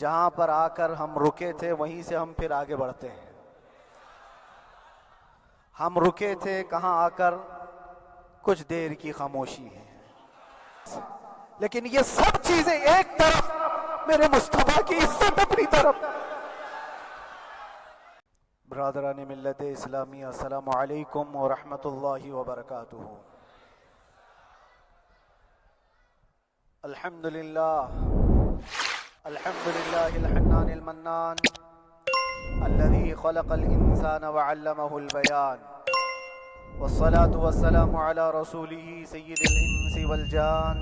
جہاں پر آ کر ہم رکے تھے وہیں سے ہم پھر آگے بڑھتے ہیں. ہم رکے تھے کہاں آ کر؟ کچھ دیر کی خاموشی ہے، لیکن یہ سب چیزیں ایک طرف، میرے مصطفیٰ کی عزت اپنی طرف. برادران ملت اسلامی، السلام علیکم ورحمۃ اللہ وبرکاتہ. الحمدللہ الحنان المنان الذي خلق الإنسان وعلمه البيان، والصلاة والسلام على رسوله سيد الإنس والجان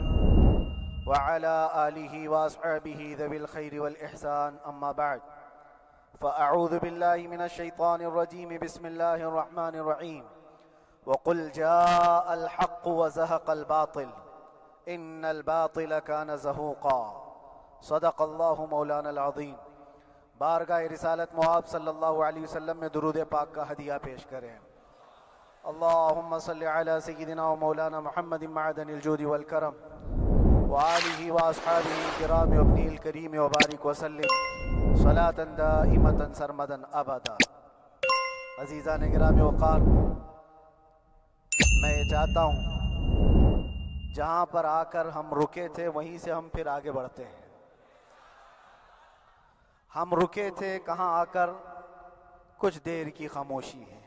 وعلى آله وأصحابه ذوي الخير والإحسان. أما بعد، فأعوذ بالله من الشيطان الرجيم. بسم الله الرحمن الرحيم. وقل جاء الحق وزهق الباطل إن الباطل كان زهوقا. صدق اللہ مولانا العظیم. بارگاہ رسالت معاب صلی اللہ علیہ وسلم میں درود پاک کا ہدیہ پیش کریں. اللہم صلی علی سیدنا و مولانا محمد معدن الجود والکرم وآلہ واصحابہ الکرام وابنہ الکریم وبارک وسلم صلاة دائمة سرمدا ابدا. عزیزان گرامی وقار، میں یہ چاہتا ہوں جہاں پر آ کر ہم رکے تھے وہیں سے ہم پھر آگے بڑھتے ہیں. ہم رکے تھے کہاں آ کر؟ کچھ دیر کی خاموشی ہے،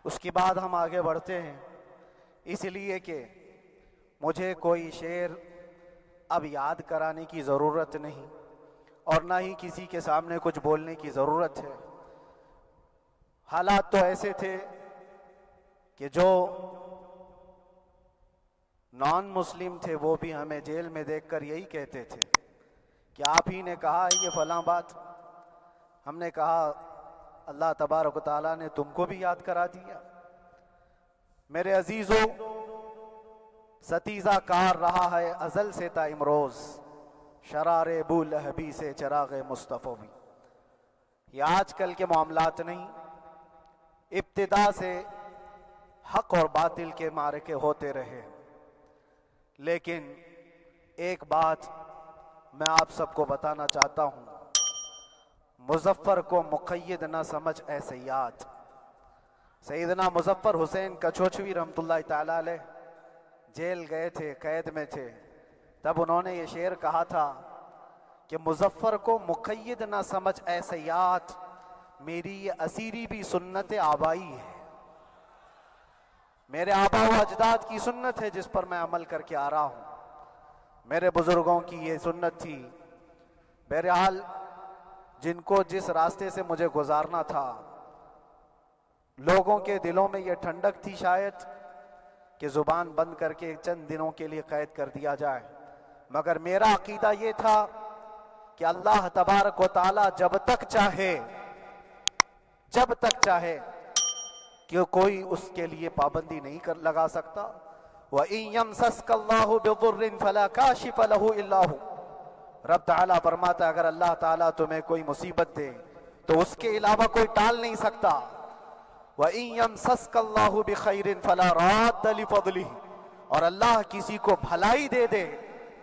اس کے بعد ہم آگے بڑھتے ہیں. اس لیے کہ مجھے کوئی شعر اب یاد کرانے کی ضرورت نہیں، اور نہ ہی کسی کے سامنے کچھ بولنے کی ضرورت ہے. حالات تو ایسے تھے کہ جو نان مسلم تھے وہ بھی ہمیں جیل میں دیکھ کر یہی کہتے تھے کہ آپ ہی نے کہا ہے یہ فلاں بات. ہم نے کہا اللہ تبارک و تعالیٰ نے تم کو بھی یاد کرا دیا. میرے عزیزو، ستیزہ کار رہا ہے ازل سے تا امروز، شرار ابو لہبی سے چراغ مصطفی. یہ آج کل کے معاملات نہیں، ابتدا سے حق اور باطل کے معرکے ہوتے رہے. لیکن ایک بات میں آپ سب کو بتانا چاہتا ہوں، مظفر کو مقید نہ سمجھ اے سیاد. سیدنا مظفر حسین کچھوچھوی رحمت اللہ تعالیٰ علیہ جیل گئے تھے، قید میں تھے. تب انہوں نے یہ شعر کہا تھا کہ مظفر کو مقید نہ سمجھ اے سیاد، میری یہ اسیری بھی سنت آبائی ہے. میرے آبا و اجداد کی سنت ہے جس پر میں عمل کر کے آ رہا ہوں. میرے بزرگوں کی یہ سنت تھی. بہرحال جن کو جس راستے سے مجھے گزارنا تھا، لوگوں کے دلوں میں یہ ٹھنڈک تھی شاید کہ زبان بند کر کے چند دنوں کے لیے قید کر دیا جائے. مگر میرا عقیدہ یہ تھا کہ اللہ تبارک و تعالی جب تک چاہے کہ کوئی اس کے لیے پابندی نہیں لگا سکتا. وَإِن يَمْسَسْكَ اللَّهُ بِضُرٍّ فَلَا كَاشِفَ لَهُ إِلَّا هُوَ. رب تعالیٰ فرماتا ہے اگر اللہ تعالیٰ تمہیں کوئی مصیبت دے تو اس کے علاوہ کوئی ٹال نہیں سکتا. وَإِن يَمْسَسْكَ اللَّهُ بِخَيْرٍ فَلَا رَادَّ لِفَضْلِهِ. اور اللہ کسی کو بھلائی دے دے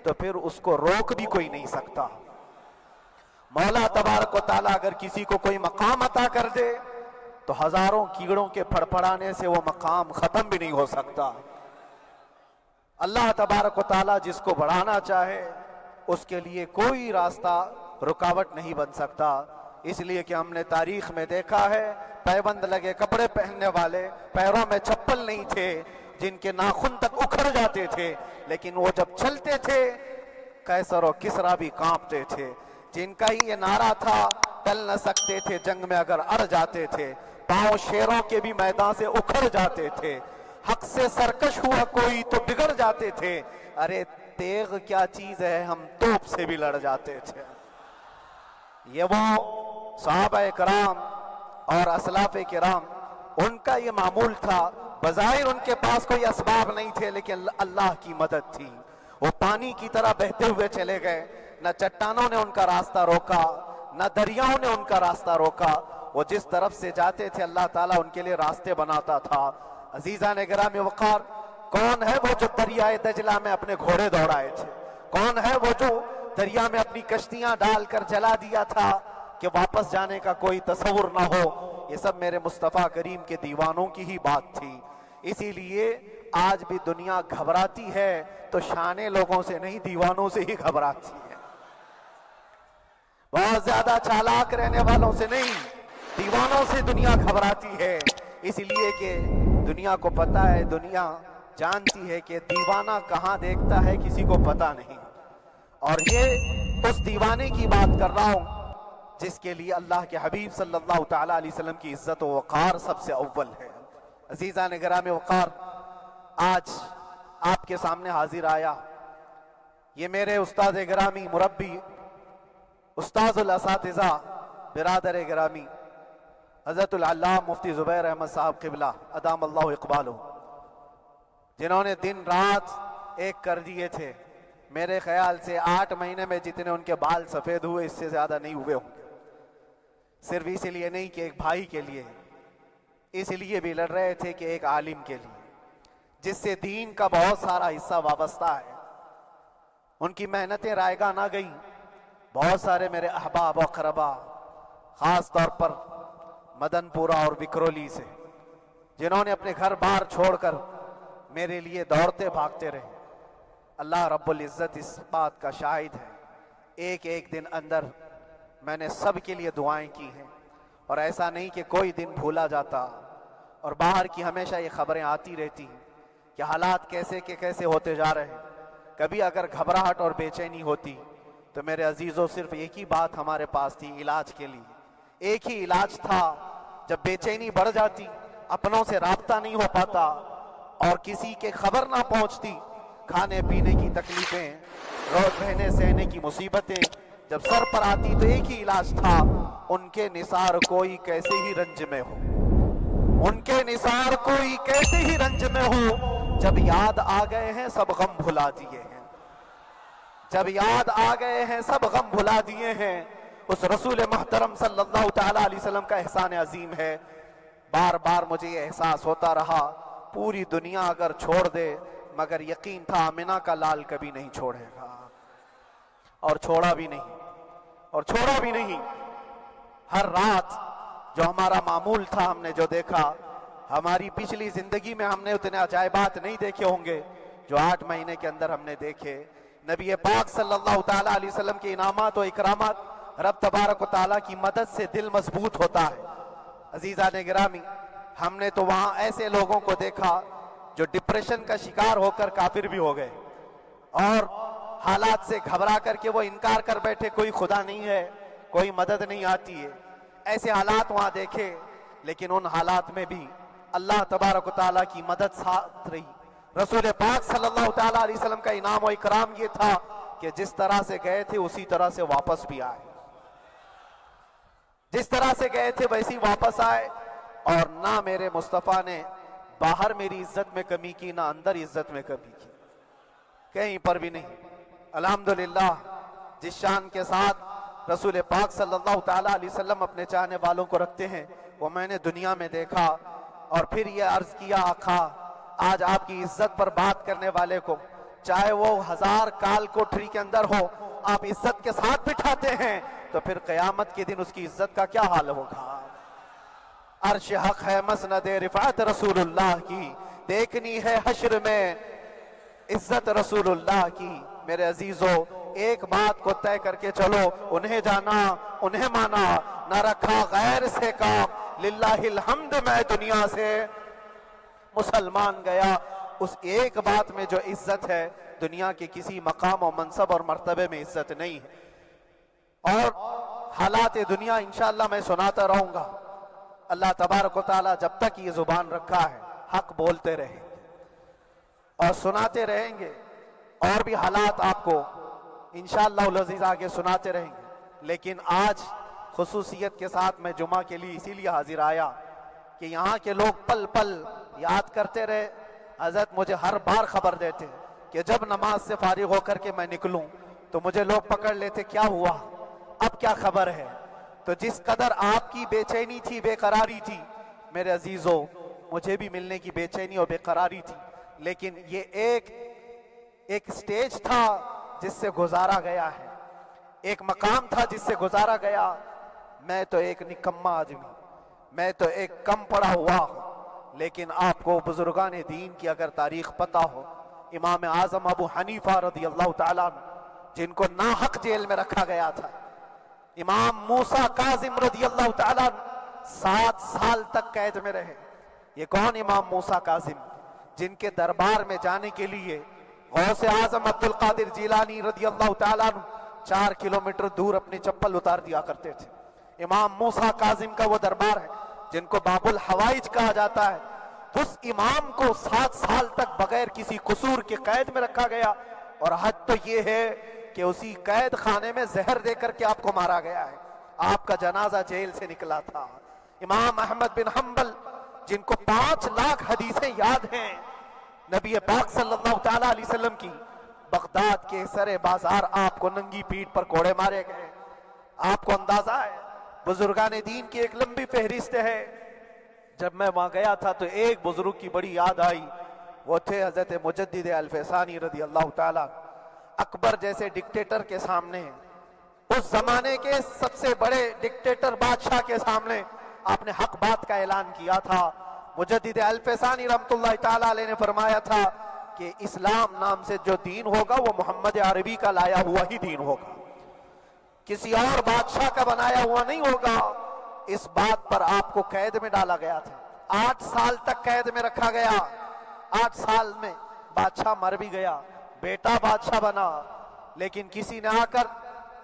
تو پھر اس کو روک بھی کوئی نہیں سکتا. مولا تبارک و تعالیٰ اگر کسی کو کوئی مقام عطا کر دے تو ہزاروں کیڑوں کے پھڑپڑانے سے وہ مقام ختم بھی نہیں ہو سکتا. اللہ تبارک و تعالیٰ جس کو بڑھانا چاہے اس کے لیے کوئی راستہ رکاوٹ نہیں بن سکتا. اس لیے کہ ہم نے تاریخ میں دیکھا ہے پیبند لگے کپڑے پہننے والے، پیروں میں چپل نہیں تھے، جن کے ناخن تک اکھڑ جاتے تھے، لیکن وہ جب چلتے تھے قیصر و کسریٰ بھی کانپتے تھے. جن کا ہی یہ نعرہ تھا ٹل نہ سکتے تھے جنگ میں اگر اڑ جاتے تھے، پاؤں شیروں کے بھی میدان سے اکھڑ جاتے تھے. حق سے سرکش ہوا کوئی تو بگڑ جاتے تھے. ارے تیغ کیا چیز ہے، ہم توپ سے بھی لڑ جاتے تھے. یہ وہ صحابہ کرام اور اسلاف کرام، ان کا یہ معمول تھا. بظاہر ان کے پاس کوئی اسباب نہیں تھے، لیکن اللہ کی مدد تھی. وہ پانی کی طرح بہتے ہوئے چلے گئے. نہ چٹانوں نے ان کا راستہ روکا، نہ دریاؤں نے ان کا راستہ روکا. وہ جس طرف سے جاتے تھے اللہ تعالیٰ ان کے لیے راستے بناتا تھا. عزیزان گرامی وقار، کون ہے وہ جو دریائے دجلہ میں اپنے گھوڑے دوڑائے تھے؟ کون ہے وہ جو دریا میں اپنی کشتیاں ڈال کر جلا دیا تھا کہ واپس جانے کا کوئی تصور نہ ہو، یہ سب میرے مصطفیٰ کریم کے دیوانوں کی ہی بات تھی۔ اسی لیے آج بھی دنیا گھبراتی ہے تو شانے لوگوں سے نہیں، دیوانوں سے ہی گھبراتی ہے۔ بہت زیادہ چالاک رہنے والوں سے نہیں، دیوانوں سے دنیا گھبراتی ہے، اس لیے کہ دنیا کو پتا ہے، دنیا جانتی ہے کہ دیوانہ کہاں دیکھتا ہے کسی کو پتا نہیں۔ اور یہ اس دیوانے کی بات کر رہا ہوں جس کے لیے اللہ کے حبیب صلی اللہ تعالیٰ علیہ وسلم کی عزت و وقار سب سے اول ہے۔ عزیزان گرامی وقار، آج آپ کے سامنے حاضر آیا، یہ میرے استاد گرامی، مربی، استاذ الاساتذہ، برادر گرامی حضرت العلامہ مفتی زبیر احمد صاحب قبلہ ادام اللہ اقبالہ، جنہوں نے دن رات ایک کر دیے تھے۔ میرے خیال سے 8 مہینے میں جتنے ان کے بال سفید ہوئے اس سے زیادہ نہیں ہوئے ہوں گے، صرف اس لیے نہیں کہ ایک بھائی کے لیے، اس لیے بھی لڑ رہے تھے کہ ایک عالم کے لیے جس سے دین کا بہت سارا حصہ وابستہ ہے۔ ان کی محنتیں رائگاں نہ گئیں۔ بہت سارے میرے احباب و اقربا، خاص طور پر مدن پورہ اور وکرولی سے، جنہوں نے اپنے گھر بار چھوڑ کر میرے لیے دوڑتے بھاگتے رہے، اللہ رب العزت اس بات کا شاہد ہے، ایک ایک دن اندر میں نے سب کے لیے دعائیں کی ہیں، اور ایسا نہیں کہ کوئی دن بھولا جاتا۔ اور باہر کی ہمیشہ یہ خبریں آتی رہتی ہیں کہ حالات کیسے کے کیسے ہوتے جا رہے ہیں۔ کبھی اگر گھبراہٹ اور بے چینی ہوتی تو میرے عزیزوں صرف ایک ہی بات ہمارے پاس تھی علاج کے لیے، ایک ہی علاج تھا۔ جب بے چینی بڑھ جاتی، اپنوں سے رابطہ نہیں ہو پاتا اور کسی کے خبر نہ پہنچتی، کھانے پینے کی تکلیفیں، روز رہنے سہنے کی مصیبتیں جب سر پر آتی تو ایک ہی علاج تھا، ان کے نثار کوئی کیسے ہی رنج میں ہو، ان کے نثار کوئی کیسے ہی رنج میں ہو، جب یاد آ گئے ہیں سب غم بھلا دیے ہیں، جب یاد آ گئے ہیں سب غم بھلا دیے ہیں۔ اس رسول محترم صلی اللہ تعالیٰ علیہ وسلم کا احسان عظیم ہے۔ بار بار مجھے یہ احساس ہوتا رہا، پوری دنیا اگر چھوڑ دے مگر یقین تھا آمنہ کا لال کبھی نہیں چھوڑے گا، اور چھوڑا بھی نہیں، اور چھوڑا بھی نہیں۔ ہر رات جو ہمارا معمول تھا ہم نے جو دیکھا، ہماری پچھلی زندگی میں ہم نے اتنے عجائبات نہیں دیکھے ہوں گے جو 8 مہینے کے اندر ہم نے دیکھے۔ نبی پاک صلی اللہ تعالیٰ علیہ وسلم کے انعامات و اکرامات، رب تبارک و تعالیٰ کی مدد سے دل مضبوط ہوتا ہے۔ عزیزان گرامی، ہم نے تو وہاں ایسے لوگوں کو دیکھا جو ڈپریشن کا شکار ہو کر کافر بھی ہو گئے، اور حالات سے گھبرا کر کے وہ انکار کر بیٹھے، کوئی خدا نہیں ہے، کوئی مدد نہیں آتی ہے۔ ایسے حالات وہاں دیکھے، لیکن ان حالات میں بھی اللہ تبارک و تعالیٰ کی مدد ساتھ رہی۔ رسول پاک صلی اللہ تعالیٰ علیہ وسلم کا انعام و اکرام یہ تھا کہ جس طرح سے گئے تھے اسی طرح سے واپس بھی آئے، جس طرح سے گئے تھے ویسی واپس آئے، اور نہ میرے مصطفیٰ نے باہر میری عزت میں کمی کی، نہ اندر عزت میں کمی کی، کہیں پر بھی نہیں۔ الحمدللہ، جس شان کے ساتھ رسول پاک صلی اللہ تعالیٰ علیہ وسلم اپنے چاہنے والوں کو رکھتے ہیں، وہ میں نے دنیا میں دیکھا۔ اور پھر یہ عرض کیا، آقا آج آپ کی عزت پر بات کرنے والے کو چاہے وہ 1000 کال کوٹری کے اندر ہو، آپ عزت کے ساتھ بٹھاتے ہیں تو پھر قیامت کے دن اس کی عزت کا کیا حال ہوگا؟ عرش حق ہے مسند رفعت رسول اللہ کی، دیکھنی ہے حشر میں عزت رسول اللہ کی۔ میرے عزیزو، ایک بات کو طے کر کے چلو، انہیں جانا انہیں مانا، نہ رکھا غیر سے کام، للہ الحمد میں دنیا سے مسلمان گیا۔ اس ایک بات میں جو عزت ہے، دنیا کے کسی مقام و منصب اور مرتبے میں عزت نہیں ہے۔ اور حالات دنیا انشاءاللہ میں سناتا رہوں گا۔ اللہ تبارک و تعالیٰ جب تک یہ زبان رکھا ہے حق بولتے رہیں گے اور سناتے رہیں گے، اور بھی حالات آپ کو انشاءاللہ العزیز آگے سناتے رہیں گے۔ لیکن آج خصوصیت کے ساتھ میں جمعہ کے لیے اسی لیے حاضر آیا کہ یہاں کے لوگ پل پل یاد کرتے رہے۔ حضرت مجھے ہر بار خبر دیتے کہ جب نماز سے فارغ ہو کر کے میں نکلوں تو مجھے لوگ پکڑ لیتے، کیا ہوا، اب کیا خبر ہے؟ تو جس قدر آپ کی بے چینی تھی، بے قراری تھی، میرے عزیزو مجھے بھی ملنے کی بے چینی اور بے قراری تھی، لیکن یہ ایک سٹیج تھا جس سے گزارا گیا ہے۔ ایک مقام تھا جس سے گزارا گیا، میں تو ایک نکما آدمی، میں تو ایک کم پڑھا ہوا ہوں، لیکن آپ کو بزرگان دین کی اگر تاریخ پتہ ہو، امام اعظم ابو حنیفہ رضی اللہ تعالیٰ عنہ جن کو ناحق جیل میں رکھا گیا تھا، امام موسیٰ کاظم رضی اللہ تعالیٰ عنہ 7 سال تک قید میں رہے۔ یہ کون امام موسیٰ کاظم؟ جن کے دربار میں جانے کے لیے غوث اعظم عبد القادر جیلانی رضی اللہ تعالیٰ عنہ 4 کلومیٹر دور اپنی چپل اتار دیا کرتے تھے۔ امام موسیٰ کاظم کا وہ دربار ہے جن کو باب الحوائج کہا جاتا ہے۔ اس امام کو 7 سال تک بغیر کسی قصور کے قید میں رکھا گیا، اور حد تو یہ ہے کہ اسی قید خانے میں زہر دے کر کے آپ کو مارا گیا ہے۔ آپ کا جنازہ جیل سے نکلا تھا۔ امام احمد بن حنبل جن کو 5 لاکھ حدیثیں یاد ہیں نبی پاک صلی اللہ تعالیٰ علیہ وسلم کی، بغداد کے سر بازار آپ کو ننگی پیٹھ پر کوڑے مارے گئے۔ آپ کو اندازہ ہے بزرگان دین کی ایک لمبی فہرست ہے۔ جب میں وہاں گیا تھا تو ایک بزرگ کی بڑی یاد آئی، وہ تھے حضرت مجدد الفسانی رضی اللہ تعالیٰ۔ اکبر جیسے ڈکٹیٹر کے سامنے، اس زمانے کے سب سے بڑے ڈکٹیٹر بادشاہ کے سامنے آپ نے حق بات کا اعلان کیا تھا۔ مجدد الفسانی رحمت اللہ تعالیٰ علیہ نے فرمایا تھا کہ اسلام نام سے جو دین ہوگا وہ محمد عربی کا لایا ہوا ہی دین ہوگا، کسی اور بادشاہ کا بنایا ہوا نہیں ہوگا۔ اس بات پر آپ کو قید میں ڈالا گیا تھا، 8 سال تک قید میں رکھا گیا۔ 8 سال میں بادشاہ مر بھی گیا، بیٹا بادشاہ بنا، لیکن کسی نے آ کر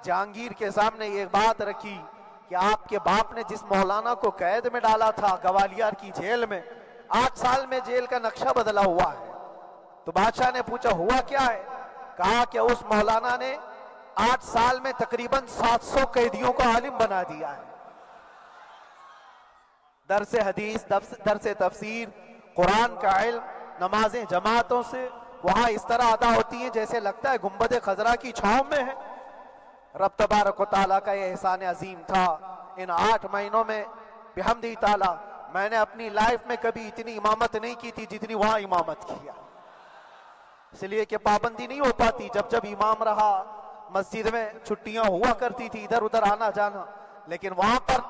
جہانگیر کے سامنے یہ بات رکھی کہ آپ کے باپ نے جس مولانا کو قید میں ڈالا تھا گوالیار کی جیل میں، 8 سال میں جیل کا نقشہ بدلا ہوا ہے۔ تو بادشاہ نے پوچھا ہوا کیا ہے؟ کہا کہ اس مولانا نے 8 سال میں تقریباً 700 قیدیوں کو عالم بنا دیا ہے۔ درس حدیث، درس تفسیر، قرآن کا علم، نمازیں جماعتوں سے وہاں اس طرح ادا ہوتی ہیں جیسے لگتا ہے گنبد خضرا کی چھاؤں میں ہے۔ رب تبارک و تعالیٰ کا یہ احسان عظیم تھا۔ ان 8 مہینوں میں بحمدہ تعالیٰ میں نے اپنی لائف میں کبھی اتنی امامت نہیں کی تھی جتنی وہاں امامت کیا، اس لیے کہ پابندی نہیں ہو پاتی۔ جب جب امام رہا مسجد میں چھٹیاں ہوا کرتی تھی، ادھر ادھر آنا جانا، لیکن وہاں پر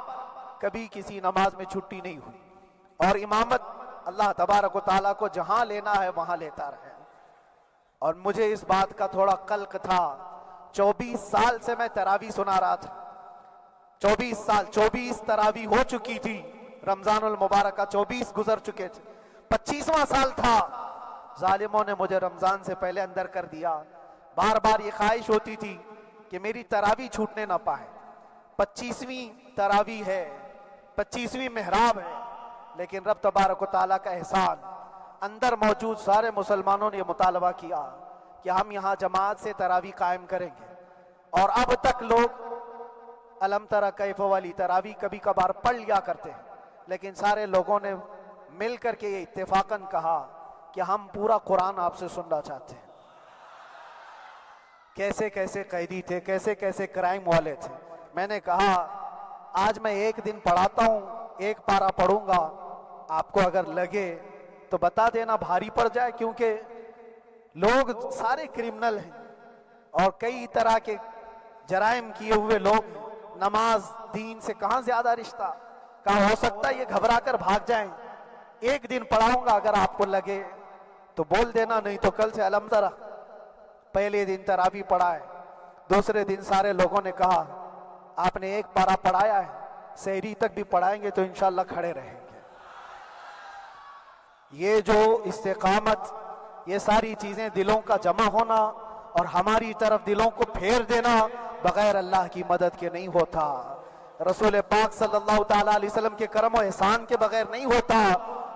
کبھی کسی نماز میں چھٹی نہیں ہوئی۔ اور امامت اللہ تبارک و تعالیٰ کو جہاں لینا ہے وہاں لیتا رہے۔ اور مجھے اس بات کا تھوڑا قلق تھا، 24 سال سے میں تراویح سنا رہا تھا، 24 تراویح ہو چکی تھی، رمضان المبارکہ 24 گزر چکے تھے، 25واں سال تھا، ظالموں نے مجھے رمضان سے پہلے اندر کر دیا۔ بار بار یہ خواہش ہوتی تھی کہ میری تراویح چھوٹنے نہ پائے، 25ویں تراویح ہے، 25ویں محراب ہے، لیکن رب تبارک و تعالیٰ کا احسان، اندر موجود سارے مسلمانوں نے یہ مطالبہ کیا کہ ہم یہاں جماعت سے تراویح قائم کریں گے۔ اور اب تک لوگ الم تری کیف والی تراویح کبھی کبھار پڑھ لیا کرتے ہیں، لیکن سارے لوگوں نے مل کر کے یہ اتفاقاً کہا کہ ہم پورا قرآن آپ سے سننا چاہتے ہیں۔ کیسے کیسے قیدی تھے، کیسے کیسے کرائم والے تھے۔ میں نے کہا آج میں ایک دن پڑھاتا ہوں، ایک پارہ پڑھوں گا، آپ کو اگر لگے تو بتا دینا، بھاری پڑ جائے، کیونکہ لوگ سارے کرمنل ہیں اور کئی طرح کے جرائم کیے ہوئے لوگ ہیں۔ نماز دین سے کہاں زیادہ رشتہ، کہاں ہو سکتا ہے یہ گھبرا کر بھاگ جائیں۔ ایک دن پڑھاؤں گا، اگر آپ کو لگے تو بول دینا، نہیں تو کل سے الحمد للہ۔ پہلے دن تراویح پڑھا ہے، دوسرے دن سارے لوگوں نے کہا آپ نے ایک پارہ پڑھایا ہے، سحری تک بھی پڑھائیں گے تو انشاءاللہ کھڑے رہیں گے۔ یہ جو استقامت، یہ ساری چیزیں دلوں کا جمع ہونا اور ہماری طرف دلوں کو پھیر دینا بغیر اللہ کی مدد کے نہیں ہوتا، رسول پاک صلی اللہ تعالیٰ علیہ وسلم کے کرم و احسان کے بغیر نہیں ہوتا۔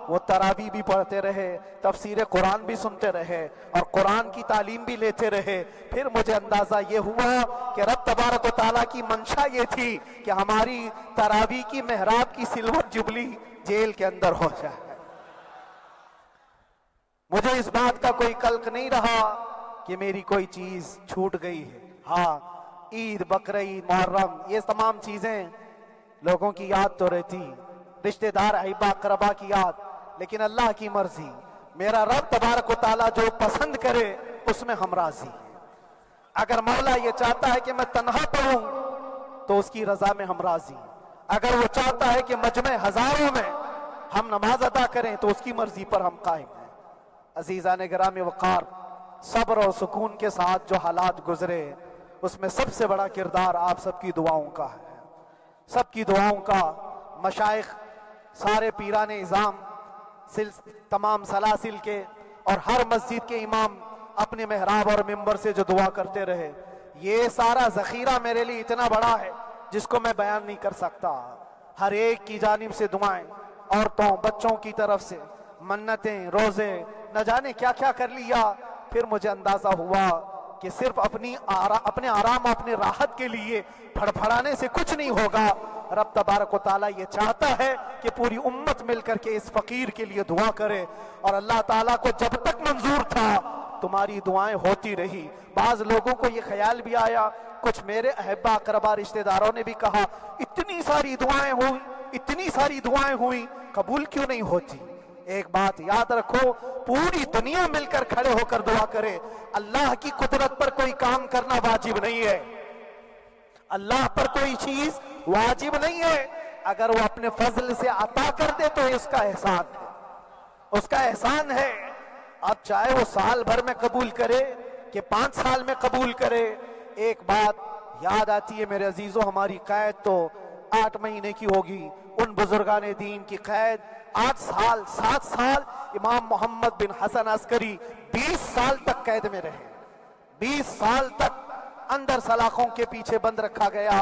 وہ تراویح بھی پڑھتے رہے، تفسیر قرآن بھی سنتے رہے اور قرآن کی تعلیم بھی لیتے رہے۔ پھر مجھے اندازہ یہ ہوا کہ رب تبارک و تعالیٰ کی منشا یہ تھی کہ ہماری تراویح کی محراب کی سلور جبلی جیل کے اندر ہو جائے۔ مجھے اس بات کا کوئی قلق نہیں رہا کہ میری کوئی چیز چھوٹ گئی ہے۔ ہاں، عید، بقرعید، محرم، یہ تمام چیزیں لوگوں کی یاد تو رہتی، رشتہ دار، احبا، اقربا کی یاد، لیکن اللہ کی مرضی، میرا رب تبارک و تعالیٰ جو پسند کرے اس میں ہم راضی ہیں۔ اگر مولا یہ چاہتا ہے کہ میں تنہا پڑھوں تو اس کی رضا میں ہم راضی ہیں، اگر وہ چاہتا ہے کہ مجمع ہزاروں میں ہم نماز ادا کریں تو اس کی مرضی پر ہم قائم ہیں۔ عزیزان گرامی وقار، صبر اور سکون کے ساتھ جو حالات گزرے اس میں سب سے بڑا کردار آپ سب کی دعاؤں کا ہے، سب کی دعاؤں کا۔ مشائخ، سارے پیران اعظام، تمام سلاسل کے اور ہر مسجد کے امام اپنے محراب اور منبر سے جو دعا کرتے رہے، یہ سارا ذخیرہ میرے لیے اتنا بڑا ہے جس کو میں بیان نہیں کر سکتا۔ ہر ایک کی جانب سے دعائیں، عورتوں بچوں کی طرف سے منتیں، روزے، نہ جانے کیا کیا کر لیا۔ پھر مجھے اندازہ ہوا کہ صرف اپنے آرام، اپنے راحت کے لیے پھڑپھڑانے سے کچھ نہیں ہوگا۔ رب تبارک و تعالیٰ یہ چاہتا ہے کہ پوری امت مل کر کے اس فقیر کے لیے دعا کرے، اور اللہ تعالیٰ کو جب تک منظور تھا تمہاری دعائیں ہوتی رہی۔ بعض لوگوں کو یہ خیال بھی آیا، کچھ میرے احبا اقربا رشتہ داروں نے بھی کہا اتنی ساری دعائیں ہوئی، اتنی ساری دعائیں ہوئی، قبول کیوں نہیں ہوتی؟ ایک بات یاد رکھو، پوری دنیا مل کر کھڑے ہو کر دعا کرے، اللہ کی قدرت پر کوئی کام کرنا واجب نہیں ہے، اللہ پر کوئی چیز واجب نہیں ہے۔ اگر وہ اپنے فضل سے عطا کر دے تو اس کا احسان ہے، اس کا احسان ہے۔ اب چاہے وہ سال بھر میں قبول کرے کہ 5 سال میں قبول کرے۔ ایک بات یاد آتی ہے میرے عزیزوں، ہماری قید تو 8 مہینے کی ہوگی، ان بزرگان دین کی قید 8 سال 7 سال۔ امام محمد بن حسن عسکری 20 سال تک قید میں رہے، 20 سال تک اندر سلاخوں کے پیچھے بند رکھا گیا۔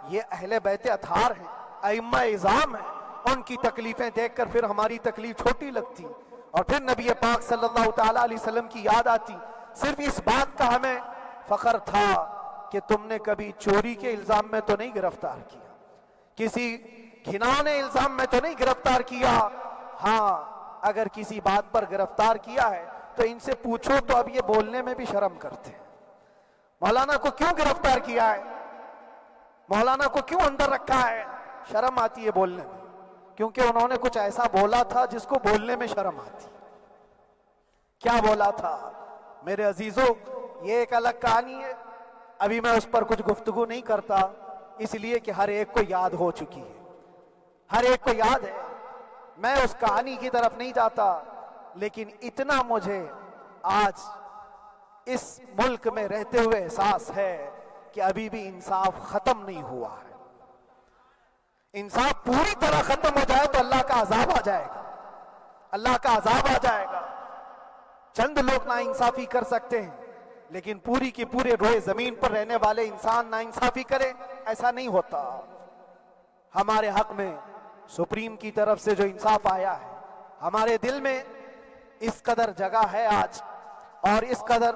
یہ اہل بیت اطہار ہیں، ائمہ اعظام ہیں، ان کی تکلیفیں دیکھ کر پھر ہماری تکلیف چھوٹی لگتی، اور پھر نبی پاک صلی اللہ تعالیٰ علیہ وسلم کی یاد آتی۔ صرف اس بات کا ہمیں فخر تھا کہ تم نے کبھی چوری کے الزام میں تو نہیں گرفتار کیا، کسی گھناؤنے الزام میں تو نہیں گرفتار کیا۔ ہاں اگر کسی بات پر گرفتار کیا ہے تو ان سے پوچھو تو اب یہ بولنے میں بھی شرم کرتے ہیں، مولانا کو کیوں گرفتار کیا ہے، مولانا کو کیوں اندر رکھا ہے؟ شرم آتی ہے بولنے میں، کیونکہ انہوں نے کچھ ایسا بولا تھا جس کو بولنے میں شرم آتی۔ کیا بولا تھا میرے عزیزوں؟ یہ ایک الگ کہانی ہے، ابھی میں اس پر کچھ گفتگو نہیں کرتا، اس لیے کہ ہر ایک کو یاد ہو چکی ہے، ہر ایک کو یاد ہے، میں اس کہانی کی طرف نہیں جاتا۔ لیکن اتنا مجھے آج اس ملک میں رہتے ہوئے احساس ہے کہ ابھی بھی انصاف ختم نہیں ہوا ہے۔ انصاف پوری طرح ختم ہو جائے تو اللہ کا عذاب آ جائے گا، اللہ کا عذاب آ جائے گا۔ چند لوگ نا انصافی کر سکتے ہیں، لیکن پوری کی پورے روئے زمین پر رہنے والے انسان نا انصافی کرے، ایسا نہیں ہوتا۔ ہمارے حق میں سپریم کی طرف سے جو انصاف آیا ہے، ہمارے دل میں اس قدر جگہ ہے آج، اور اس قدر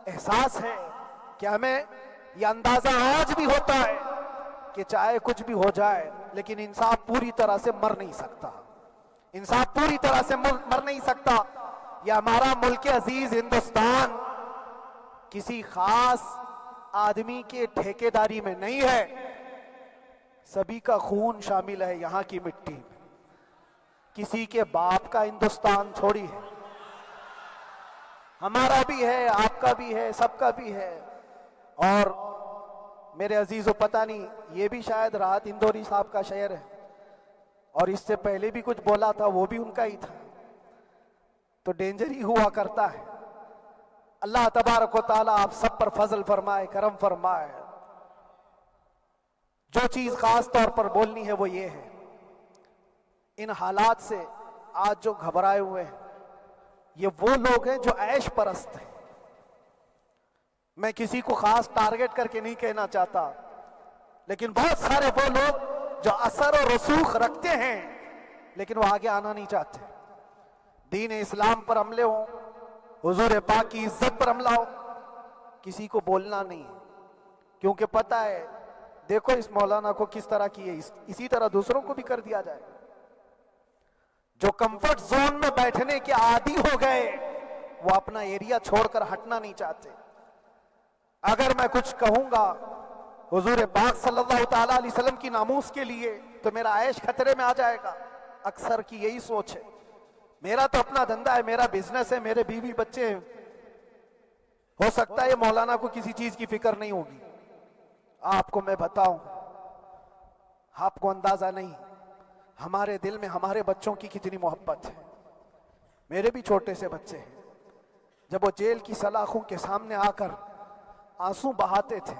احساس ہے کہ ہمیں یہ اندازہ آج بھی ہوتا ہے کہ چاہے کچھ بھی ہو جائے لیکن انصاف پوری طرح سے مر نہیں سکتا، انصاف پوری طرح سے مر نہیں سکتا۔ یہ ہمارا ملک عزیز ہندوستان کسی خاص آدمی کے ٹھیکیداری میں نہیں ہے، سبھی کا خون شامل ہے یہاں کی مٹی میں، کسی کے باپ کا ہندوستان تھوڑی ہے، ہمارا بھی ہے، آپ کا بھی ہے، سب کا بھی ہے۔ اور میرے عزیزو پتہ نہیں، یہ بھی شاید راحت اندوری صاحب کا شعر ہے، اور اس سے پہلے بھی کچھ بولا تھا وہ بھی ان کا ہی تھا، تو ڈینجر ہی ہوا کرتا ہے۔ اللہ تبارک و تعالیٰ آپ سب پر فضل فرمائے، کرم فرمائے۔ جو چیز خاص طور پر بولنی ہے وہ یہ ہے، ان حالات سے آج جو گھبرائے ہوئے ہیں یہ وہ لوگ ہیں جو عیش پرست ہیں۔ میں کسی کو خاص ٹارگٹ کر کے نہیں کہنا چاہتا، لیکن بہت سارے وہ لوگ جو اثر و رسوخ رکھتے ہیں لیکن وہ آگے آنا نہیں چاہتے۔ دین اسلام پر حملے ہوں، حضور پاک کی عزت پر حملہ ہو، کسی کو بولنا نہیں ہے، کیونکہ پتہ ہے دیکھو اس مولانا کو کس طرح کی ہے، اسی طرح دوسروں کو بھی کر دیا جائے۔ جو کمفرٹ زون میں بیٹھنے کے عادی ہو گئے وہ اپنا ایریا چھوڑ کر ہٹنا نہیں چاہتے۔ اگر میں کچھ کہوں گا حضور پاک صلی اللہ تعالیٰ علیہ وسلم کی ناموس کے لیے تو میرا عیش خطرے میں آ جائے گا۔ اکثر کی یہی سوچ ہے، میرا تو اپنا دھندا ہے، میرا بزنس ہے، میرے بیوی بچے ہیں، ہو سکتا ہے مولانا کو کسی چیز کی فکر نہیں ہوگی، آپ کو میں بتاؤں، آپ کو اندازہ نہیں ہمارے دل میں ہمارے بچوں کی کتنی محبت ہے۔ میرے بھی چھوٹے سے بچے ہیں، جب وہ جیل کی سلاخوں کے سامنے آ کر آنسو بہاتے تھے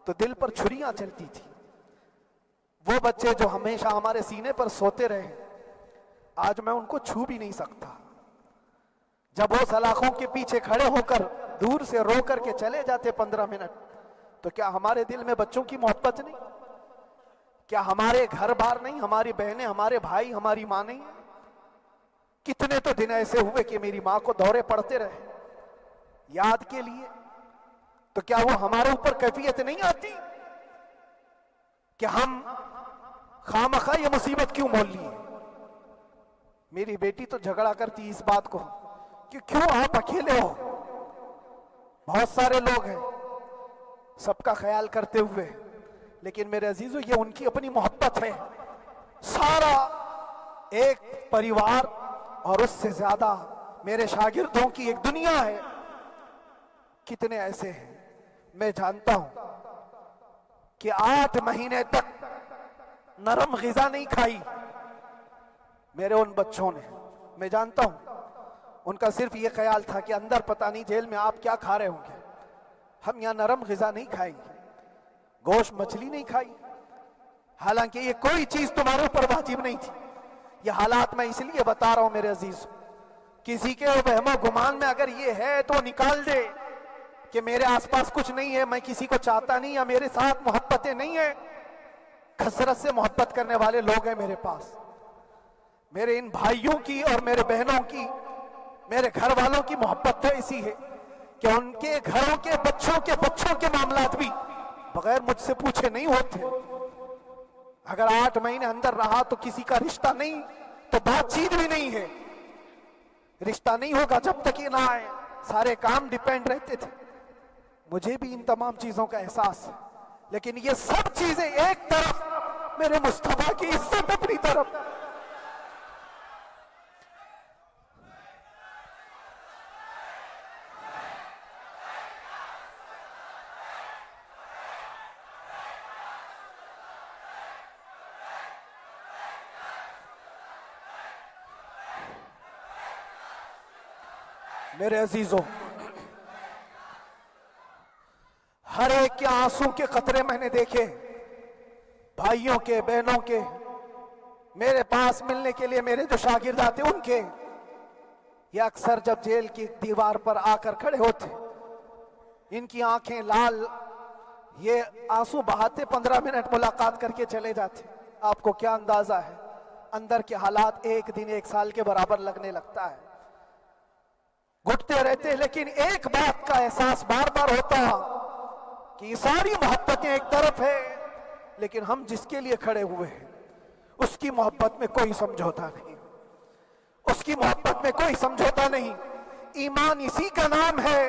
تو دل پر چھریاں چلتی تھی۔ وہ بچے جو ہمیشہ ہمارے سینے پر سوتے رہے، آج میں ان کو چھو بھی نہیں سکتا۔ جب وہ سلاخوں کے پیچھے کھڑے ہو کر دور سے رو کر کے چلے جاتے 15 منٹ، تو کیا ہمارے دل میں بچوں کی محبت نہیں؟ کیا ہمارے گھر بار نہیں، ہماری بہنیں، ہمارے بھائی، ہماری ماں نہیں؟ کتنے تو دن ایسے ہوئے کہ میری ماں کو دورے پڑتے رہے یاد کے لیے، تو کیا وہ ہمارے اوپر کیفیت نہیں آتی کہ ہم خامخواہ یہ مصیبت کیوں مول لیے؟ میری بیٹی تو جھگڑا کرتی اس بات کو کہ کیوں آپ اکیلے ہو، بہت سارے لوگ ہیں سب کا خیال کرتے ہوئے، لیکن میرے عزیزو یہ ان کی اپنی محبت ہے۔ سارا ایک پریوار اور اس سے زیادہ میرے شاگردوں کی ایک دنیا ہے۔ کتنے ایسے ہیں، میں جانتا ہوں کہ 8 مہینے تک نرم غذا نہیں کھائی میرے ان بچوں نے۔ میں جانتا ہوں ان کا صرف یہ خیال تھا کہ اندر پتہ نہیں جیل میں آپ کیا کھا رہے ہوں گے، ہم یہاں نرم غذا نہیں کھائیں گے، گوشت مچھلی نہیں کھائی، حالانکہ یہ کوئی چیز تمہارے اوپر واجب نہیں تھی۔ یہ حالات میں اس لیے بتا رہا ہوں میرے عزیز، کسی کے وہم و گمان میں اگر یہ ہے تو نکال دے کہ میرے آس پاس کچھ نہیں ہے، میں کسی کو چاہتا نہیں، یا میرے ساتھ محبتیں نہیں ہیں۔ کثرت سے محبت کرنے والے لوگ ہیں میرے پاس۔ میرے ان بھائیوں کی اور میرے بہنوں کی، میرے گھر والوں کی محبت تو ایسی ہے کہ ان کے گھروں کے بچوں کے معاملات بھی بغیر مجھ سے پوچھے نہیں ہوتے۔ اگر 8 مہینے اندر رہا تو کسی کا رشتہ نہیں تو بات چیت بھی نہیں ہے۔ رشتہ نہیں ہوگا جب تک یہ نہ آئے، سارے کام ڈیپینڈ رہتے تھے۔ مجھے بھی ان تمام چیزوں کا احساس ہے، لیکن یہ سب چیزیں ایک طرف، میرے مصطفیٰ کی عزت اپنی طرف۔ میرے عزیزوں، ہر ایک کے آنسوں کے قطرے میں نے دیکھے، بھائیوں کے، بہنوں کے، میرے پاس ملنے کے لیے میرے جو شاگرد آتے ان کے، یہ اکثر جب جیل کی دیوار پر آ کر کھڑے ہوتے، ان کی آنکھیں لال، یہ آنسو بہاتے 15 منٹ ملاقات کر کے چلے جاتے۔ آپ کو کیا اندازہ ہے اندر کے حالات ایک دن 1 سال کے برابر لگنے لگتا ہے، گھٹتے رہتے، لیکن ایک بات کا احساس بار بار ہوتا کہ یہ ساری محبتیں ایک طرف ہے، لیکن ہم جس کے لیے کھڑے ہوئے ہیں اس کی محبت میں کوئی سمجھوتا نہیں، اس کی محبت میں کوئی سمجھوتا نہیں۔ ایمان اسی کا نام ہے،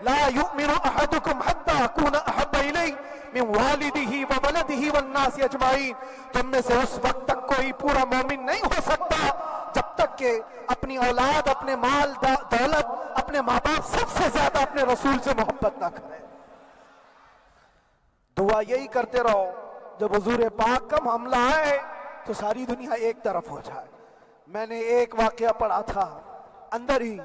لا یؤمن احدکم حتی اکون احب الیہ من والدہ وولدہ والناس اجمعین۔ تم میں سے اس وقت تک کوئی پورا مومن نہیں ہو سکتا جب تک کہ اپنی اولاد، اپنے مال دولت، اپنے ماں باپ، سب سے زیادہ اپنے رسول سے محبت نہ کرے۔ دعا یہی کرتے رہو جب حضور پاک کا معاملہ آئے تو ساری دنیا ایک طرف ہو جائے۔ میں نے ایک واقعہ پڑھا تھا اندر ہی،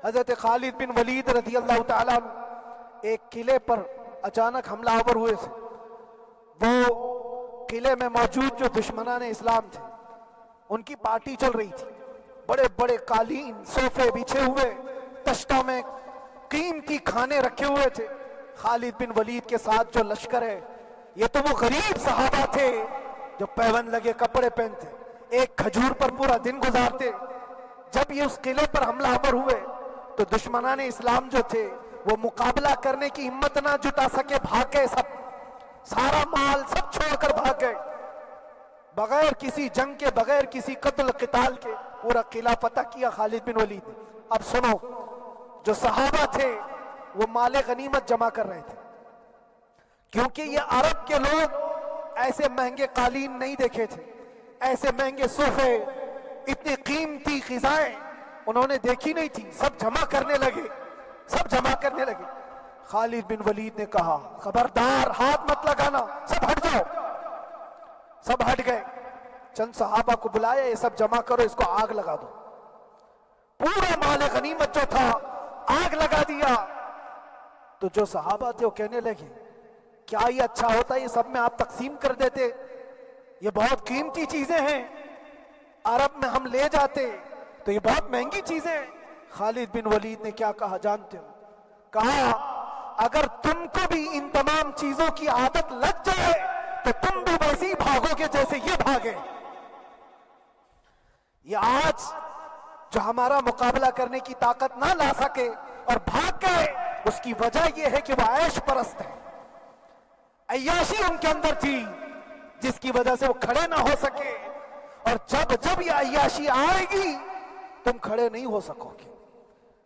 حضرت خالد بن ولید رضی اللہ تعالیٰ عنہ ایک قلعے پر اچانک حملہ آور ہوئے تھے۔ وہ قلعے میں موجود جو دشمنان اسلام تھے ان کی پارٹی چل رہی تھی، بڑے بڑے قالین، صوفے بچھے ہوئے، تشتوں میں قیمتی کھانے رکھے ہوئے تھے۔ خالد بن ولید کے ساتھ جو لشکر ہے، یہ تو وہ غریب صحابہ تھے جو پیون لگے کپڑے پہنتے، ایک کھجور پر پورا دن گزارتے۔ جب یہ اس قلعے پر حملہ آور ہوئے تو دشمنان اسلام جو تھے وہ مقابلہ کرنے کی ہمت نہ جٹا سکے، بھاگ گئے، سب سارا مال سب چھوڑ کر بھاگ گئے، بغیر کسی جنگ کے، بغیر کسی قتل قتال کے پورا قلعہ فتح کیا خالد بن ولید۔ اب سنو، جو صحابہ تھے وہ مال غنیمت جمع کر رہے تھے، کیونکہ یہ عرب کے لوگ ایسے مہنگے قالین نہیں دیکھے تھے، ایسے مہنگے صوفے، اتنی قیمتی غذائیں انہوں نے دیکھی نہیں تھی۔ سب جمع کرنے لگے، سب جمع کرنے لگے۔ خالد بن ولید نے کہا خبردار ہاتھ مت لگانا، سب ہٹ جاؤ۔ سب ہٹ گئے، چند صحابہ کو بلایا، یہ سب جمع کرو، اس کو آگ لگا دو۔ پورا مال غنیمت جو تھا آگ لگا دیا۔ تو جو صحابہ تھے وہ کہنے لگے کیا یہ اچھا ہوتا، یہ سب میں آپ تقسیم کر دیتے، یہ بہت قیمتی چیزیں ہیں، عرب میں ہم لے جاتے تو یہ بہت مہنگی چیزیں ہیں۔ خالد بن ولید نے کیا کہا جانتے ہو؟ کہا اگر تم کو بھی ان تمام چیزوں کی عادت لگ جائے تو تم بھی ویسے ہی بھاگو گے جیسے یہ بھاگے۔ یہ آج جو ہمارا مقابلہ کرنے کی طاقت نہ لا سکے اور بھاگ گئے، اس کی وجہ یہ ہے کہ وہ عیش پرست ہے، عیاشی ان کے اندر تھی جس کی وجہ سے وہ کھڑے نہ ہو سکے، اور جب یہ عیاشی آئے گی تم کھڑے نہیں ہو سکو گے،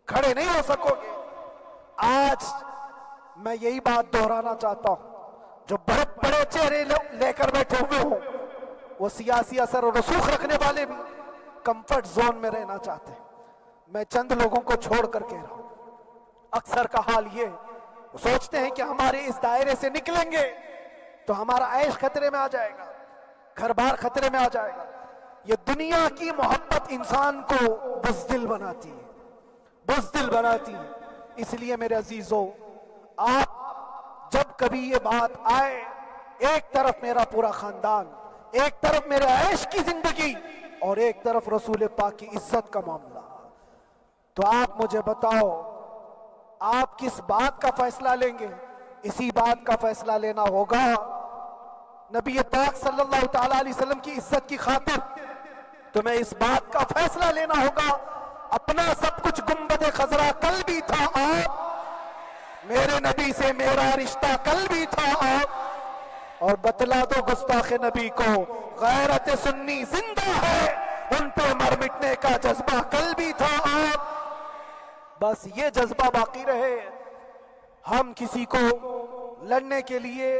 کھڑے نہیں ہو سکو گے۔ آج میں یہی بات دہرانا چاہتا ہوں، جو بڑے بڑے چہرے لے کر بیٹھے ہوئے ہوں، وہ سیاسی اثر و رسوخ رکھنے والے بھی کمفرٹ زون میں رہنا چاہتے ہیں۔ میں چند لوگوں کو چھوڑ کر کہہ رہا ہوں، اکثر کا حال یہ وہ سوچتے ہیں کہ ہمارے اس دائرے سے نکلیں گے تو ہمارا عیش خطرے میں آ جائے گا، گھر بار خطرے میں آ جائے گا۔ یہ دنیا کی محبت انسان کو بزدل بناتی ہے، بزدل بناتی ہے۔ اس لیے میرے عزیزو، آپ جب کبھی یہ بات آئے، ایک طرف میرا پورا خاندان، ایک طرف میرے عیش کی زندگی اور ایک طرف رسول پاک کی عزت کا معاملہ، تو آپ مجھے بتاؤ آپ کس بات کا فیصلہ لیں گے؟ اسی بات کا فیصلہ لینا ہوگا نبی پاک صلی اللہ تعالی علیہ وسلم کی عزت کی خاطر تمہیں اس بات کا فیصلہ لینا ہوگا۔ اپنا سب کچھ گنبد خضرا کل بھی تھا آپ، میرے نبی سے میرا رشتہ کل بھی تھا آپ، اور بتلا دو گستاخ نبی کو غیرت سنی زندہ ہے، ان پہ مر مٹنے کا جذبہ کل بھی تھا آپ۔ بس یہ جذبہ باقی رہے، ہم کسی کو لڑنے کے لیے،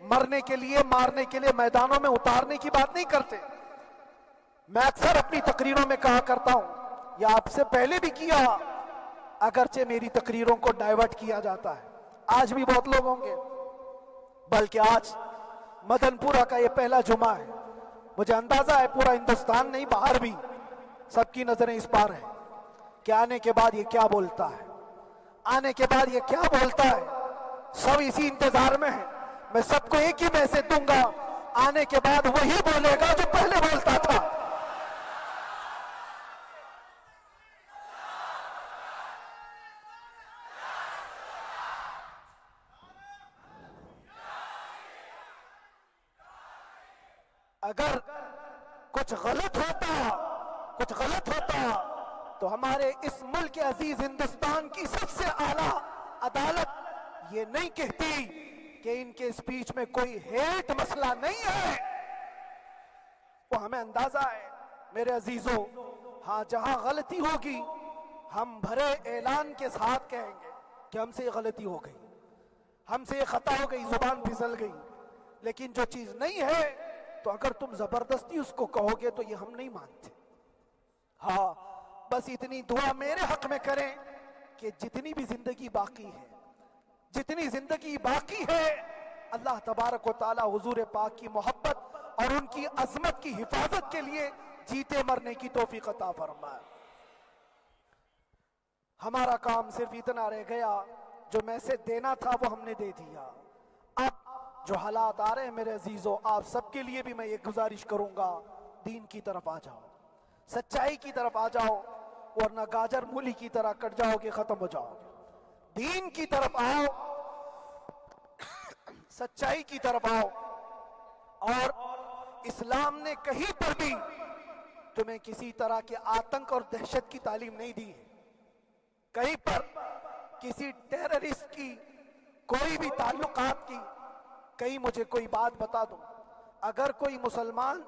مرنے کے لیے، مارنے کے لیے میدانوں میں اتارنے کی بات نہیں کرتے۔ میں اکثر اپنی تقریروں میں کہا کرتا ہوں، یا آپ سے پہلے بھی کیا، اگرچہ میری تقریروں کو ڈائیورٹ کیا جاتا ہے، آج بھی بہت لوگ ہوں گے، بلکہ آج مدن پورہ کا یہ پہلا جمعہ ہے، مجھے اندازہ ہے پورا ہندوستان نہیں باہر بھی سب کی نظریں اس پار ہیں کہ آنے کے بعد یہ کیا بولتا ہے، آنے کے بعد یہ کیا بولتا ہے۔ سب اسی انتظار میں ہیں، میں سب کو ایک ہی میسج دوں گا، آنے کے بعد وہی بولے گا جو پہلے بولتا تھا۔ اگر کچھ غلط ہوتا تو ہمارے اس ملک عزیز ہندوستان کی سب سے اعلیٰ عدالت یہ نہیں کہتی کہ ان کے اسپیچ میں کوئی ہیٹ مسئلہ نہیں ہے۔ وہ ہمیں اندازہ ہے میرے عزیزوں، ہاں جہاں غلطی ہوگی ہم بھرے اعلان کے ساتھ کہیں گے کہ ہم سے یہ غلطی ہو گئی، ہم سے یہ خطا ہو گئی، زبان پھسل گئی، لیکن جو چیز نہیں ہے تو اگر تم زبردستی اس کو کہو گے تو یہ ہم نہیں مانتے۔ ہاں بس اتنی دعا میرے حق میں کریں کہ جتنی بھی زندگی باقی ہے اللہ تبارک و تعالی حضور پاک کی محبت اور ان کی عظمت کی حفاظت کے لیے جیتے مرنے کی توفیق عطا فرمائے۔ ہمارا کام صرف اتنا رہ گیا، جو میسج دینا تھا وہ ہم نے دے دیا۔ اب جو حالات آ رہے ہیں میرے عزیزوں، آپ سب کے لیے بھی میں یہ گزارش کروں گا، دین کی طرف آ جاؤ، سچائی کی طرف آ جاؤ، ورنہ گاجر مولی کی طرح کٹ جاؤ گے، ختم ہو جاؤ گے۔ دین کی طرف آؤ، سچائی کی طرف آؤ، اور اسلام نے کہیں پر بھی تمہیں کسی طرح کے آتنک اور دہشت کی تعلیم نہیں دی ہے، کہیں پر کسی ٹیررسٹ کی کوئی بھی تعلقات کی۔ کہیں مجھے کوئی بات بتا دو، اگر کوئی مسلمان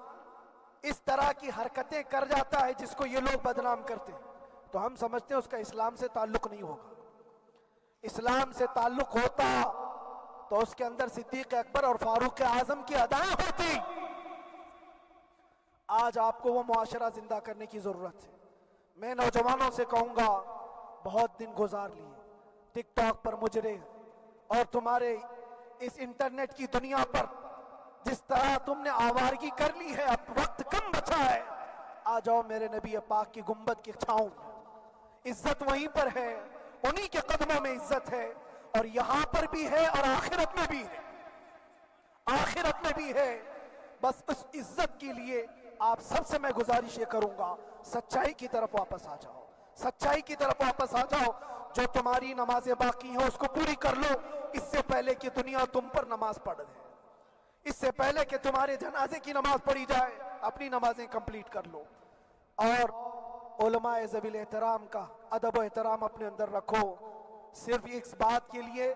اس طرح کی حرکتیں کر جاتا ہے جس کو یہ لوگ بدنام کرتے ہیں تو ہم سمجھتے ہیں اس کا اسلام سے تعلق نہیں ہوگا۔ اسلام سے تعلق ہوتا تو اس کے اندر صدیق اکبر اور فاروق اعظم کی ادائیں ہوتی۔ آج آپ کو وہ معاشرہ زندہ کرنے کی ضرورت ہے۔ میں نوجوانوں سے کہوں گا، بہت دن گزار لیے، ٹک ٹاک پر مجرے، اور تمہارے اس انٹرنیٹ کی دنیا پر جس طرح تم نے آوارگی کر لی ہے، اب وقت کم بچا ہے، آ جاؤ میرے نبی پاک کی گنبد کی چھاؤں میں، عزت وہیں پر ہے، انہی کے قدموں میں عزت ہے، اور یہاں پر بھی ہے اور آخرت میں بھی ہے، آخرت میں بھی ہے۔ بس اس عزت کے لیے آپ سب سے میں گزارش یہ کروں گا، سچائی کی طرف واپس آ جاؤ، سچائی کی طرف واپس آ جاؤ۔ جو تمہاری نمازیں باقی ہیں اس کو پوری کر لو، اس سے پہلے کہ دنیا تم پر نماز پڑھ دے، اس سے پہلے کہ تمہارے جنازے کی نماز پڑھی جائے، اپنی نمازیں کمپلیٹ کر لو۔ اور علماء ذوی الاحترام کا ادب و احترام اپنے اندر رکھو۔ صرف اس بات کے لیے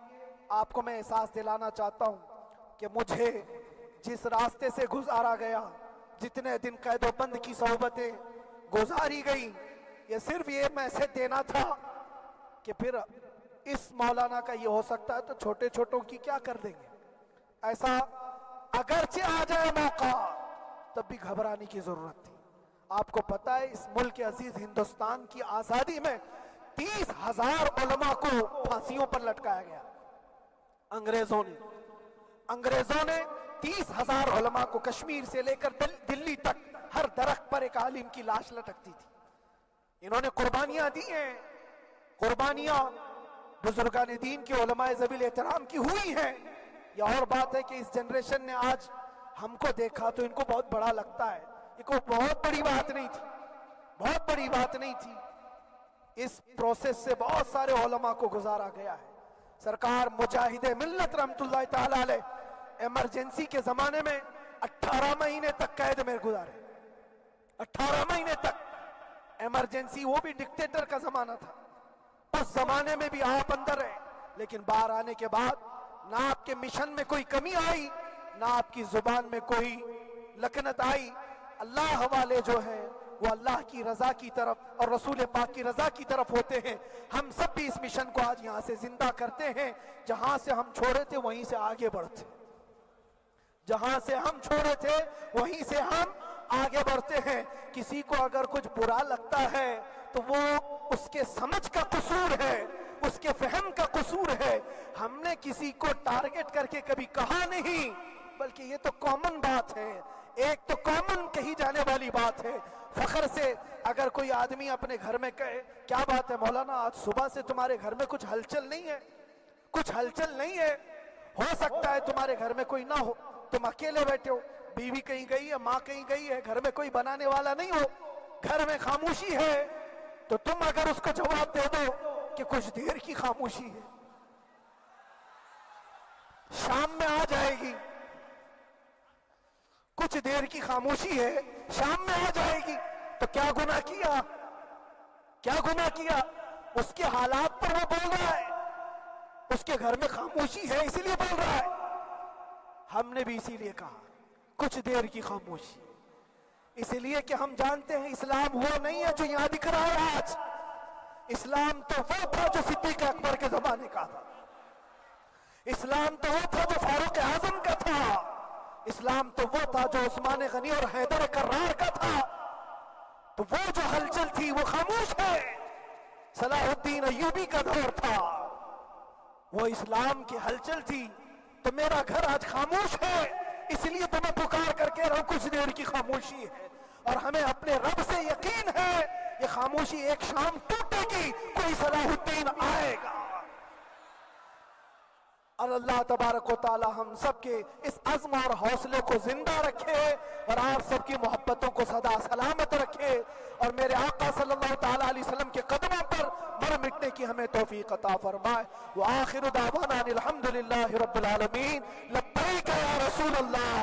آپ کو میں احساس دلانا چاہتا ہوں کہ مجھے جس راستے سے گزارا گیا، جتنے دن قید و بند کی صحبتیں گزاری گئی، یہ صرف یہ میسج دینا تھا کہ پھر اس مولانا کا یہ ہو سکتا ہے تو چھوٹے چھوٹوں کی کیا کر دیں گے۔ ایسا اگرچہ آ جائے موقع تب بھی گھبرانے کی ضرورت تھی۔ آپ کو پتہ ہے اس ملک عزیز ہندوستان کی آزادی میں 30,000 علماء کو پھانسیوں پر لٹکایا گیا۔ انگریزوں نے 30,000 علماء کو کشمیر سے لے کر دلی تک ہر درخت پر ایک عالم کی لاش لٹکتی تھی۔ انہوں نے قربانیاں دی ہیں، قربانیاں بزرگان دین کے علماء ذوی الاحترام کی ہوئی ہیں۔ یہ اور بات ہے کہ اس جنریشن نے آج ہم کو دیکھا تو ان کو بہت بڑا لگتا ہے، یہ کوئی بہت بڑی بات نہیں تھی، بہت بڑی بات نہیں تھی۔ اس پروسیس سے بہت سارے علماء کو گزارا گیا ہے۔ سرکار مجاہد ملت رحمت اللہ تعالی علیہ ایمرجنسی کے زمانے میں 18 مہینے تک قید میں گزارے، 18 مہینے تک ایمرجنسی، وہ بھی ڈکٹیٹر کا زمانہ تھا، اس زمانے میں بھی آپ اندر رہے، لیکن باہر آنے کے بعد نہ آپ کے مشن میں کوئی کمی آئی، نہ آپ کی زبان میں کوئی لکنت آئی۔ اللہ والے جو ہیں وہ اللہ کی رضا کی طرف اور رسول پاک کی رضا کی طرف ہوتے ہیں۔ ہم سب بھی اس مشن کو آج یہاں سے زندہ کرتے ہیں، جہاں سے ہم چھوڑے تھے وہیں سے آگے بڑھتے، جہاں سے ہم چھوڑے تھے وہیں سے ہم آگے بڑھتے ہیں۔ کسی کو اگر کچھ برا لگتا ہے تو وہ اس کے سمجھ کا قصور ہے، اس کے فہم کا قصور ہے۔ ہم نے کسی کو ٹارگٹ کر کے کبھی کہا نہیں، بلکہ یہ تو کامن بات ہے، ایک تو کامن کہی جانے والی بات ہے۔ فخر سے اگر کوئی آدمی اپنے گھر میں کہے کیا بات ہے مولانا آج صبح سے تمہارے گھر میں کچھ ہلچل نہیں ہے، کچھ ہلچل نہیں ہے، ہو سکتا ہے تمہارے گھر میں کوئی نہ ہو، تم اکیلے بیٹھے ہو، بیوی کہیں گئی ہے، ماں کہیں گئی ہے، گھر میں کوئی بنانے والا نہیں ہو، گھر میں خاموشی ہے، تو تم اگر اس کو جواب دے دو کہ کچھ دیر کی خاموشی ہے، شام میں آ جائے گی، کچھ دیر کی خاموشی ہے، شام میں آ جائے گی، تو کیا گناہ کیا، کیا گناہ کیا؟ اس کے حالات پر وہ بول رہا ہے، اس کے گھر میں خاموشی ہے اسی لیے بول رہا ہے۔ ہم نے بھی اسی لیے کہا کچھ دیر کی خاموشی، اس لیے کہ ہم جانتے ہیں اسلام وہ نہیں ہے جو یہاں دکھ رہا ہے آج، اسلام تو وہ تھا جو صدیق اکبر کے زمانے کا تھا، اسلام تو وہ تھا جو فاروق اعظم کا تھا، اسلام تو وہ تھا جو عثمان غنی اور حیدر کرار کا تھا۔ تو وہ جو ہلچل تھی وہ خاموش ہے، صلاح الدین ایوبی کا دور تھا، وہ اسلام کی ہلچل تھی۔ تو میرا گھر آج خاموش ہے، اس لیے تو میں پکار کر کے رہا ہوں کچھ دیر کی خاموشی ہے، اور ہمیں اپنے رب سے یقین ہے یہ خاموشی ایک شام ٹوٹے گی، کوئی صلاح الدین آئے گا۔ اور اللہ تبارک و تعالی ہم سب کے اس عزم اور حوصلے کو زندہ رکھے، اور آپ سب کی محبتوں کو سدا سلامت رکھے، اور میرے آقا صلی اللہ تعالی علیہ وسلم کے قدموں پر مر مٹنے کی ہمیں توفیق عطا فرمائے۔ وآخر دعوانا الحمدللہ رب العالمین، لبیک یا رسول اللہ۔